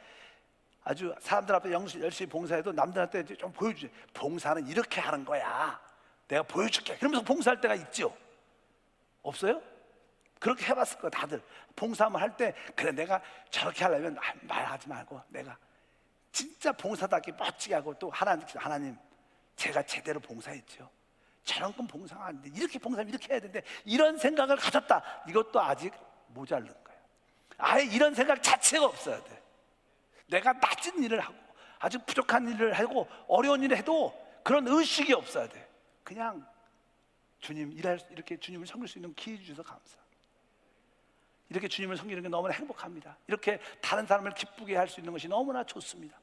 아주 사람들 앞에 열심히 봉사해도 남들한테 좀 보여주죠. 봉사는 이렇게 하는 거야, 내가 보여줄게, 그러면서 봉사할 때가 있죠. 없어요? 그렇게 해봤을 거야. 다들 봉사만 할 때 그래 내가 저렇게 하려면 말하지 말고 내가 진짜 봉사답게 멋지게 하고 또 하나님 제가 제대로 봉사했죠, 저런 건 봉사가 안 돼, 이렇게 봉사하면 이렇게 해야 되는데, 이런 생각을 가졌다. 이것도 아직 모자른 거예요. 아예 이런 생각 자체가 없어야 돼. 내가 낮은 일을 하고 아주 부족한 일을 하고 어려운 일을 해도 그런 의식이 없어야 돼. 그냥 주님 이렇게 주님을 섬길 수 있는 기회 주셔서 감사, 이렇게 주님을 섬기는 게 너무나 행복합니다, 이렇게 다른 사람을 기쁘게 할 수 있는 것이 너무나 좋습니다,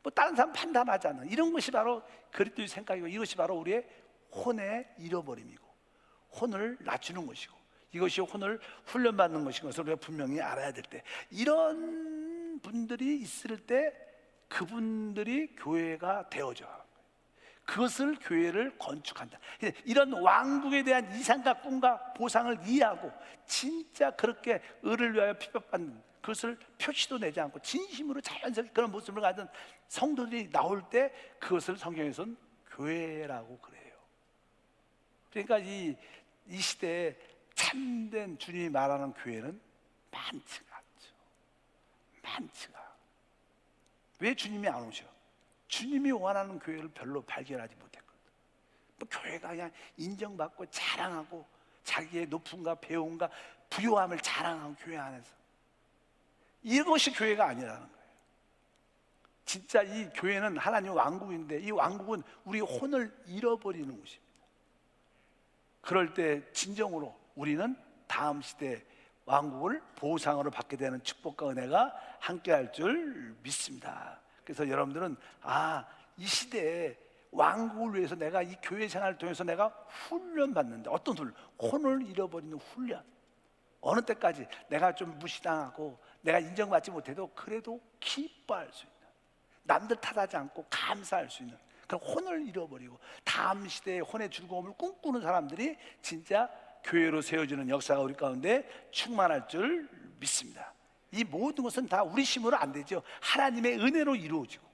뭐 다른 사람 판단하지 않는 이런 것이 바로 그리스도의 생각이고, 이것이 바로 우리의 혼의 잃어버림이고 혼을 낮추는 것이고, 이것이 혼을 훈련받는 것인 것을 우리가 분명히 알아야 될 때, 이런 분들이 있을 때 그분들이 교회가 되어져 가는 거예요. 그것을 교회를 건축한다. 이런 왕국에 대한 이상과 꿈과 보상을 이해하고 진짜 그렇게 의를 위하여 핍박받는 그것을 표시도 내지 않고 진심으로 자연스럽게 그런 모습을 가진 성도들이 나올 때 그것을 성경에서는 교회라고 그래요. 그러니까 이 시대에 참된 주님이 말하는 교회는 많지가 않죠. 많지가. 왜 주님이 안 오셔? 주님이 원하는 교회를 별로 발견하지 못했거든. 뭐 교회가 그냥 인정받고 자랑하고 자기의 높음과 배움과 부요함을 자랑하고 교회 안에서, 이것이 교회가 아니라는 거예요. 진짜 이 교회는 하나님의 왕국인데 이 왕국은 우리 혼을 잃어버리는 곳입니다. 그럴 때 진정으로 우리는 다음 시대 왕국을 보상으로 받게 되는 축복과 은혜가 함께할 줄 믿습니다. 그래서 여러분들은 이 시대에 왕국을 위해서 내가 이 교회 생활을 통해서 내가 훈련받는데, 어떤 훈련? 혼을 잃어버리는 훈련. 어느 때까지 내가 좀 무시당하고 내가 인정받지 못해도 그래도 기뻐할 수 있는, 남들 탓하지 않고 감사할 수 있는 그런 혼을 잃어버리고 다음 시대의 혼의 즐거움을 꿈꾸는 사람들이 진짜 교회로 세워지는 역사가 우리 가운데 충만할 줄 믿습니다. 이 모든 것은 다 우리 힘으로 안 되죠. 하나님의 은혜로 이루어지고,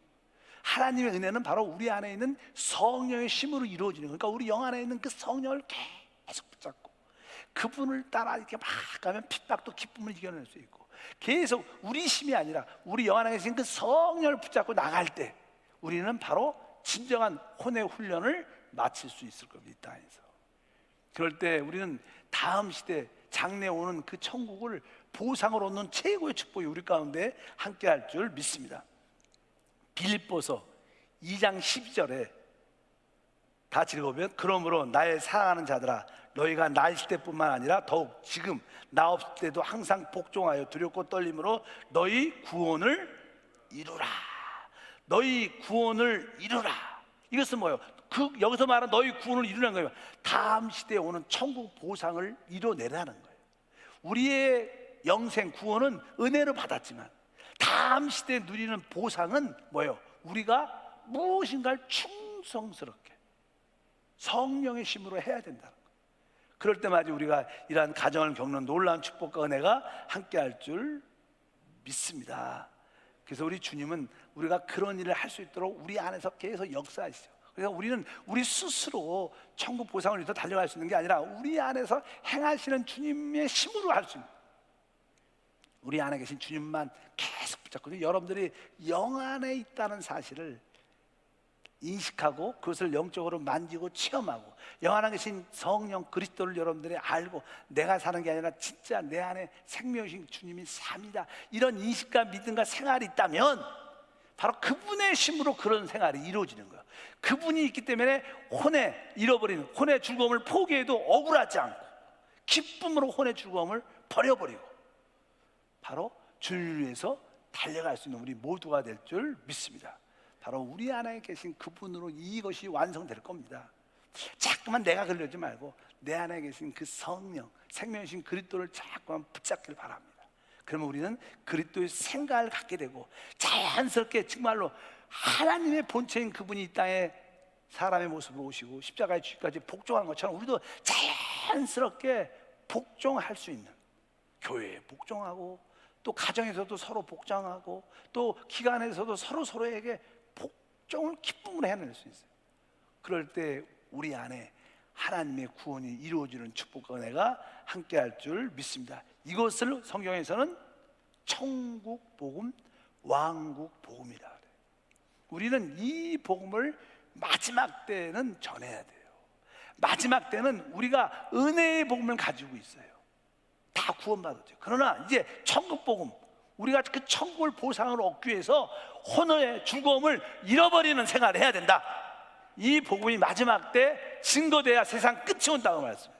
하나님의 은혜는 바로 우리 안에 있는 성령의 힘으로 이루어지는 거니까 우리 영 안에 있는 그 성령을 계속 붙잡고 그분을 따라 이렇게 막 가면 핍박도 기쁨을 이겨낼 수 있고, 계속 우리 힘이 아니라 우리 영 안에 계신 그 성령을 붙잡고 나갈 때 우리는 바로 진정한 혼의 훈련을 마칠 수 있을 겁니다, 이 땅에서. 그럴 때 우리는 다음 시대 장래에 오는 그 천국을 보상으로 얻는 최고의 축복이 우리 가운데 함께할 줄 믿습니다. 빌립보서 2장 12절에 다 읽어보면, 그러므로 나의 사랑하는 자들아, 너희가 나 있을 때뿐만 아니라 더욱 지금 나 없을 때도 항상 복종하여 두렵고 떨림으로 너희 구원을 이루라. 너희 구원을 이루라. 이것은 뭐예요? 여기서 말하는 너희 구원을 이루는 거예요. 다음 시대에 오는 천국 보상을 이뤄내라는 거예요. 우리의 영생 구원은 은혜로 받았지만 다음 시대에 누리는 보상은 뭐예요? 우리가 무엇인가를 충성스럽게 성령의 힘으로 해야 된다는 거예요. 그럴 때마다 우리가 이러한 가정을 겪는 놀라운 축복과 은혜가 함께할 줄 믿습니다. 그래서 우리 주님은 우리가 그런 일을 할 수 있도록 우리 안에서 계속 역사하시죠. 그래서 우리는 우리 스스로 천국 보상을 위해서 달려갈 수 있는 게 아니라 우리 안에서 행하시는 주님의 힘으로 할 수 있는, 우리 안에 계신 주님만 계속 붙잡고 여러분들이 영 안에 있다는 사실을 인식하고 그것을 영적으로 만지고 체험하고 영 안에 계신 성령 그리스도를 여러분들이 알고 내가 사는 게 아니라 진짜 내 안에 생명이신 주님이 삽니다, 이런 인식과 믿음과 생활이 있다면 바로 그분의 힘으로 그런 생활이 이루어지는 거예요. 그분이 있기 때문에 혼에 잃어버리는 혼의 즐거움을 포기해도 억울하지 않고 기쁨으로 혼의 즐거움을 버려버리고 바로 주님을 위해서 달려갈 수 있는 우리 모두가 될 줄 믿습니다. 바로 우리 안에 계신 그분으로 이것이 완성될 겁니다. 자꾸만 내가 그러지 말고 내 안에 계신 그 성령, 생명이신 그리스도를 자꾸만 붙잡기를 바랍니다. 그러면 우리는 그리스도의 생각을 갖게 되고 자연스럽게 정말로 하나님의 본체인 그분이 이 땅에 사람의 모습으로 오시고 십자가의 죽기까지 복종한 것처럼 우리도 자연스럽게 복종할 수 있는, 교회에 복종하고 또 가정에서도 서로 복종하고 또 기관에서도 서로에게 복종을 기쁨으로 해낼 수 있어요. 그럴 때 우리 안에 하나님의 구원이 이루어지는 축복과 은혜가 함께할 줄 믿습니다. 이것을 성경에서는 천국 복음, 왕국 복음이라 그래요. 우리는 이 복음을 마지막 때는 전해야 돼요. 마지막 때는 우리가 은혜의 복음을 가지고 있어요. 다 구원받았죠. 그러나 이제 천국 복음, 우리가 그 천국을 보상으로 얻기 위해서 혼의 즐거움을 잃어버리는 생활을 해야 된다. 이 복음이 마지막 때 증거돼야 세상 끝이 온다고 말씀했어요.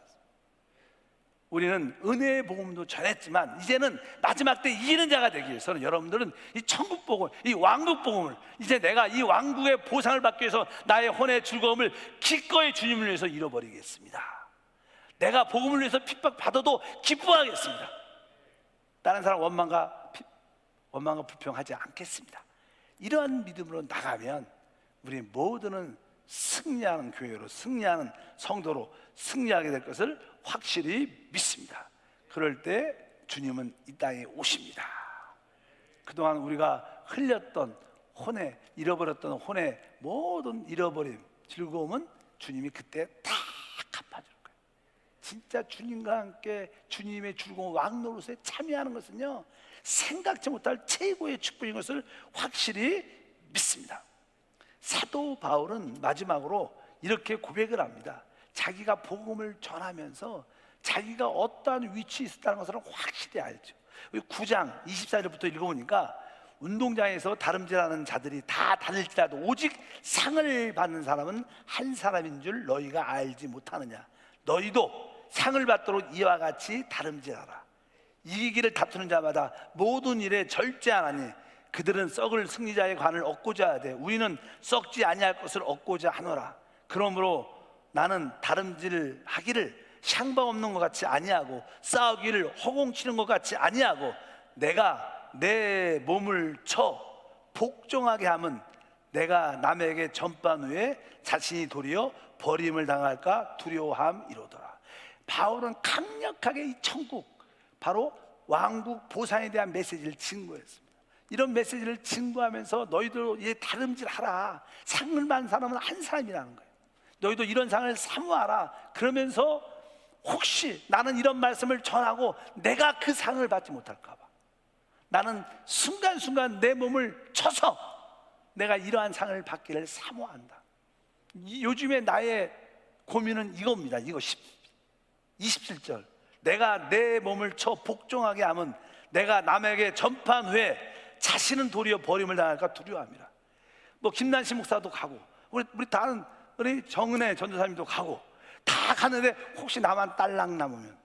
우리는 은혜의 복음도 전했지만 이제는 마지막 때 이기는 자가 되기 위해서는 여러분들은 이 천국 복음, 이 왕국 복음을, 이제 내가 이 왕국의 보상을 받기 위해서 나의 혼의 즐거움을 기꺼이 주님을 위해서 잃어버리겠습니다. 내가 복음을 위해서 핍박받아도 기뻐하겠습니다. 다른 사람 원망과 불평하지 않겠습니다. 이러한 믿음으로 나가면 우리 모두는 승리하는 교회로, 승리하는 성도로 승리하게 될 것을 확실히 믿습니다. 그럴 때 주님은 이 땅에 오십니다. 그동안 우리가 흘렸던 혼에, 잃어버렸던 혼의 모든 잃어버림, 즐거움은 주님이 그때 다 갚아줄 거예요. 진짜 주님과 함께 주님의 즐거운 왕노릇에 참여하는 것은요, 생각지 못할 최고의 축복인 것을 확실히 믿습니다. 사도 바울은 마지막으로 이렇게 고백을 합니다. 자기가 복음을 전하면서 자기가 어떠한 위치에 있었다는 것을 확실히 알죠. 9장 24절부터 읽어보니까 운동장에서 다름질하는 자들이 다 다를지라도 오직 상을 받는 사람은 한 사람인 줄 너희가 알지 못하느냐. 너희도 상을 받도록 이와 같이 다름질하라. 이기기를 다투는 자마다 모든 일에 절제하나니 그들은 썩을 승리자의 관을 얻고자 하되 우리는 썩지 아니할 것을 얻고자 하노라. 그러므로 나는 다름질하기를 향방 없는 것 같이 아니하고 싸우기를 허공치는 것 같이 아니하고 내가 내 몸을 쳐 복종하게 하면 내가 남에게 전판 후에 자신이 도리어 버림을 당할까 두려워함이로더라. 바울은 강력하게 이 천국, 바로 왕국 보상에 대한 메시지를 증거했습니다. 이런 메시지를 증거하면서 너희도 이제 다름질하라. 상을 받는 사람은 한 사람이라는 거예요. 너희도 이런 상을 사모하라. 그러면서 혹시 나는 이런 말씀을 전하고 내가 그 상을 받지 못할까 봐 나는 순간순간 내 몸을 쳐서 내가 이러한 상을 받기를 사모한다. 요즘에 나의 고민은 이겁니다. 이거 27절, 내가 내 몸을 쳐 복종하게 하면 내가 남에게 전판 후에 자신은 도리어 버림을 당할까 두려워합니다. 뭐 김난시 목사도 가고 우리 다른 우리 정은혜 전도사님도 가고 다 가는데 혹시 나만 딸랑 남으면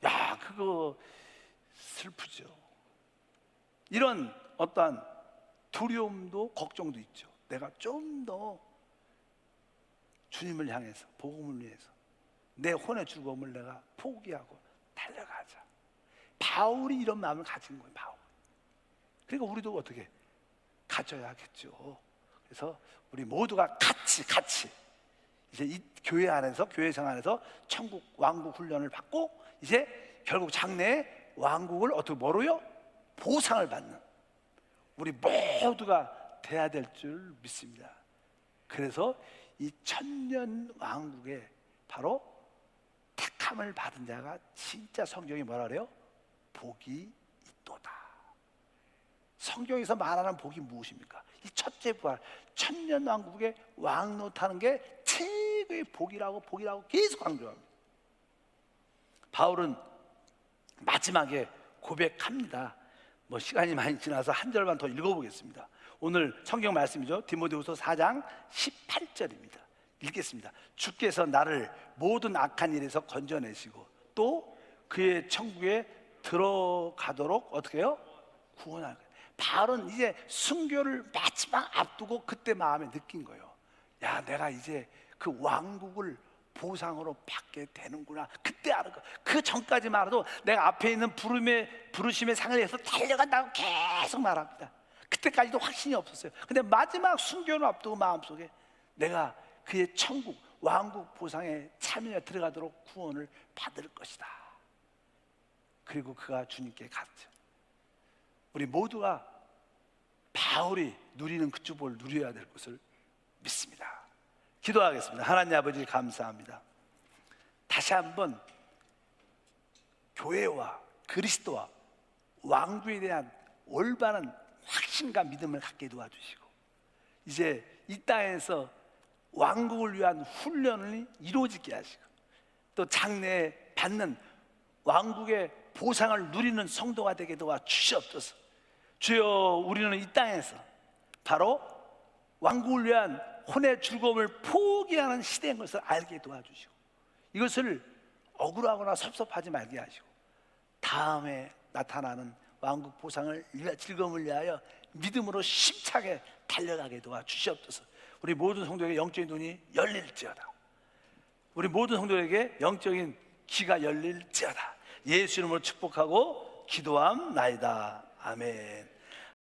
야, 그거 슬프죠. 이런 어떠한 두려움도 걱정도 있죠. 내가 좀 더 주님을 향해서, 복음을 위해서 내 혼의 즐거움을 내가 포기하고 달려가자. 바울이 이런 마음을 가진 거예요. 바울. 그러니까 우리도 어떻게 가져야겠죠. 그래서 우리 모두가 같이 이제 이 교회 안에서, 교회성 안에서 천국 왕국 훈련을 받고 이제 결국 장래에 왕국을 어떻게 뭐로요? 보상을 받는 우리 모두가 돼야 될 줄 믿습니다. 그래서 이 천년 왕국에 바로 택함을 받은 자가 진짜 성경이 뭐라 그래요? 복이 있도다. 성경에서 말하는 복이 무엇입니까? 이 첫째 부활, 천년 왕국의 왕 노릇하는 게 최고의 복이라고 계속 강조합니다. 바울은 마지막에 고백합니다. 뭐 시간이 많이 지나서 한 절만 더 읽어보겠습니다. 오늘 성경 말씀이죠. 디모데후서 4장 18절입니다. 읽겠습니다. 주께서 나를 모든 악한 일에서 건져내시고 또 그의 천국에 들어가도록 어떻게 해요? 구원할 거예요. 바울은 이제 순교를 마지막 앞두고 그때 마음에 느낀 거예요. 야, 내가 이제 그 왕국을 보상으로 받게 되는구나. 그때 알은 거. 그 전까지만 알아도 내가 앞에 있는 부르심의 상을 위해서 달려간다고 계속 말합니다. 그때까지도 확신이 없었어요. 근데 마지막 순교를 앞두고 마음속에 내가 그의 천국 왕국 보상에 참여에 들어가도록 구원을 받을 것이다. 그리고 그가 주님께 갔죠. 우리 모두가 바울이 누리는 그 축복을 누려야 될 것을 믿습니다. 기도하겠습니다. 하나님 아버지 감사합니다. 다시 한번 교회와 그리스도와 왕국에 대한 올바른 확신과 믿음을 갖게 도와주시고 이제 이 땅에서 왕국을 위한 훈련을 이루어지게 하시고 또 장래에 받는 왕국의 보상을 누리는 성도가 되게 도와주시옵소서. 주여, 우리는 이 땅에서 바로 왕국을 위한 혼의 즐거움을 포기하는 시대인 것을 알게 도와주시고 이것을 억울하거나 섭섭하지 말게 하시고 다음에 나타나는 왕국 보상을 즐거움을 위하여 믿음으로 힘차게 달려가게 도와주시옵소서. 우리 모든 성도에게 영적인 눈이 열릴지어다. 우리 모든 성도에게 영적인 귀가 열릴지어다. 예수 이름으로 축복하고 기도함나이다. 아멘.